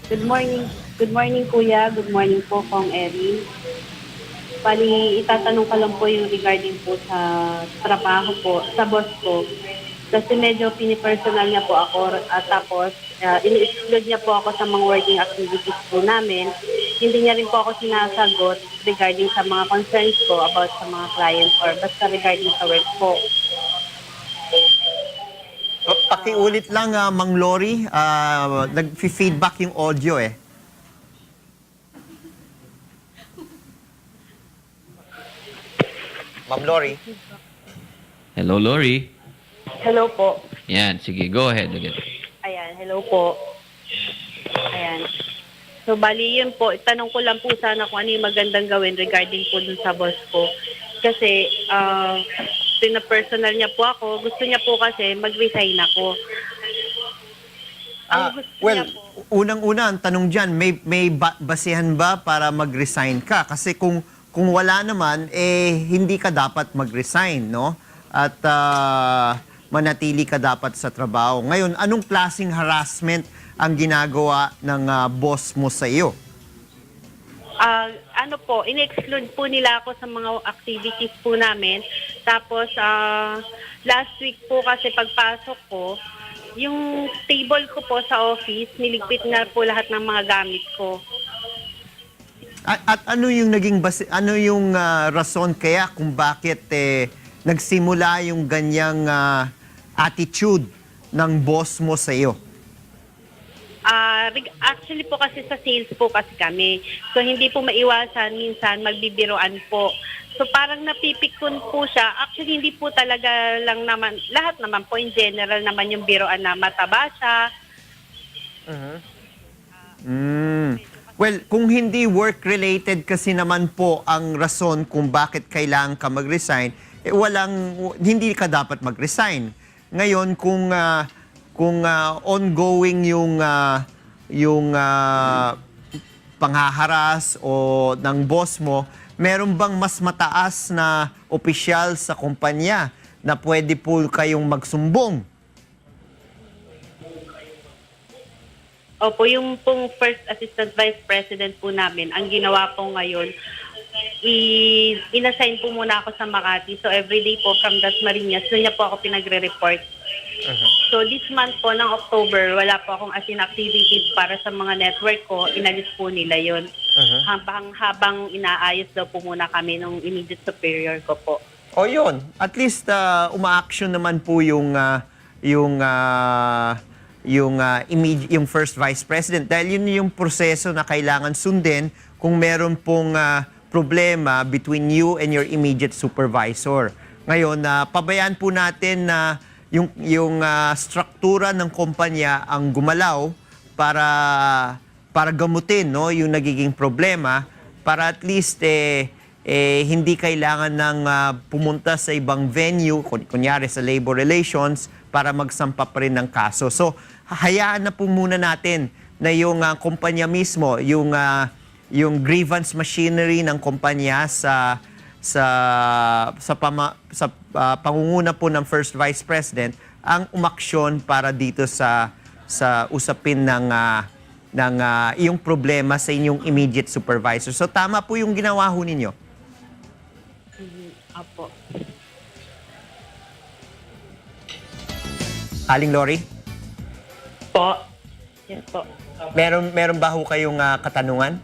Good morning. Good morning, Kuya. Good morning po, Kong Erin. Bali, itatanong ko lang po yung regarding po sa trabaho po, sa boss ko. Kasi medyo pinipersonal niya po ako at tapos ini-exclude niya po ako sa mga working activities po namin. Hindi niya rin po ako sinasagot regarding sa mga concerns ko about sa mga clients or basta regarding sa work po. Pakiulit lang, Mang Lori. Nag-feedback yung audio eh. Ma'am Lori. Hello, Lori. Hello po. Yan, sige, go ahead again. Ayan, hello po. Ayan. So, bali yun po. Itanong ko lang po sana kung ano yung magandang gawin regarding po dun sa boss ko. Kasi, pinapersonal niya po ako. Gusto niya po kasi mag-resign ako. Ang gusto niya po, Unang-una, ang tanong dyan, may basihan ba para mag-resign ka? Kasi kung wala naman, hindi ka dapat mag-resign, no? At manatili ka dapat sa trabaho. Ngayon, anong klaseng harassment ang ginagawa ng boss mo sa iyo? ano po, in-exclude po nila ako sa mga activities po namin. Tapos, last week po kasi pagpasok ko, yung table ko po sa office, niligpit na po lahat ng mga gamit ko. At ano yung naging ano yung rason kaya kung bakit nagsimula yung ganyang attitude ng boss mo sa iyo? Actually po kasi sa sales po kasi kami. So hindi po maiwasan minsan magbibiroan po. So parang napipikon po siya. Actually hindi po talaga lang naman, lahat naman po in general naman yung biroan na mataba siya. Well, kung hindi work-related kasi naman po ang rason kung bakit kailangan ka mag-resign, hindi ka dapat mag-resign. Ngayon, kung ongoing yung panghaharas o ng boss mo, meron bang mas mataas na opisyal sa kumpanya na pwede po kayong magsumbong? Opo, yung pong First Assistant Vice President po namin, ang ginawa po ngayon, inassign po muna ako sa Makati. So everyday po from Dasmariñas, doon niya po ako pinagre-report. So this month po ng October, wala po akong as in activities para sa mga network ko, inalis po nila yun. Habang inaayos daw po muna kami ng immediate superior ko po. O yun, at least uma-action naman po yung first vice president dahil yun yung proseso na kailangan sundin kung meron pong problema between you and your immediate supervisor. Ngayon, pabayaan po natin na yung struktura ng kumpanya ang gumalaw para gamutin no yung nagiging problema para at least hindi kailangan ng pumunta sa ibang venue kunyari sa labor relations para magsampa pa rin ng kaso. So hayaan na po muna natin na yung kumpanya mismo, yung grievance machinery ng kumpanya sa pangunguna po ng First Vice President ang umaksyon para dito sa usapin ng iyong problema sa inyong immediate supervisor. So tama po yung ginawa ho ninyo. Opo. Aling Lori? Po. Yes po. Meron ba ho kayong katanungan?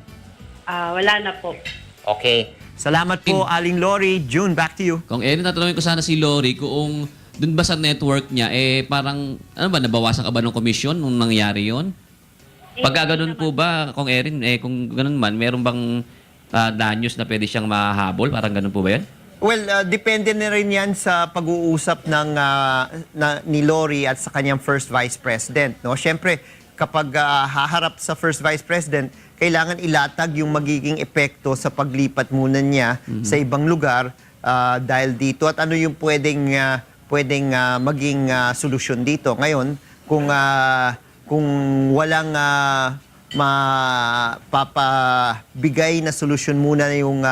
Wala na po. Okay. Salamat po, Aling Lori. June, back to you. Kung tatanungin ko sana si Lori kung dun ba sa network niya, parang, ano ba, nabawasan ka ba ng komisyon nung nangyari yon? Pagka ganun po ba, kung Erin, kung ganun man, meron bang danyos na pwede siyang mahabol? Parang ganun po ba yan? Well, depende na rin yan sa pag-uusap ni Lori at sa kanyang First Vice President. No? Siyempre, kapag haharap sa First Vice President, kailangan ilatag yung magiging epekto sa paglipat muna niya sa ibang lugar dahil dito at ano yung pwedeng maging solusyon dito. Ngayon, kung walang mapapabigay na solusyon muna yung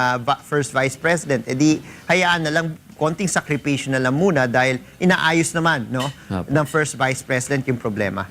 First Vice President, edi hayaan na lang, konting sakripisyo na lang muna dahil inaayos naman no, ng First Vice President yung problema.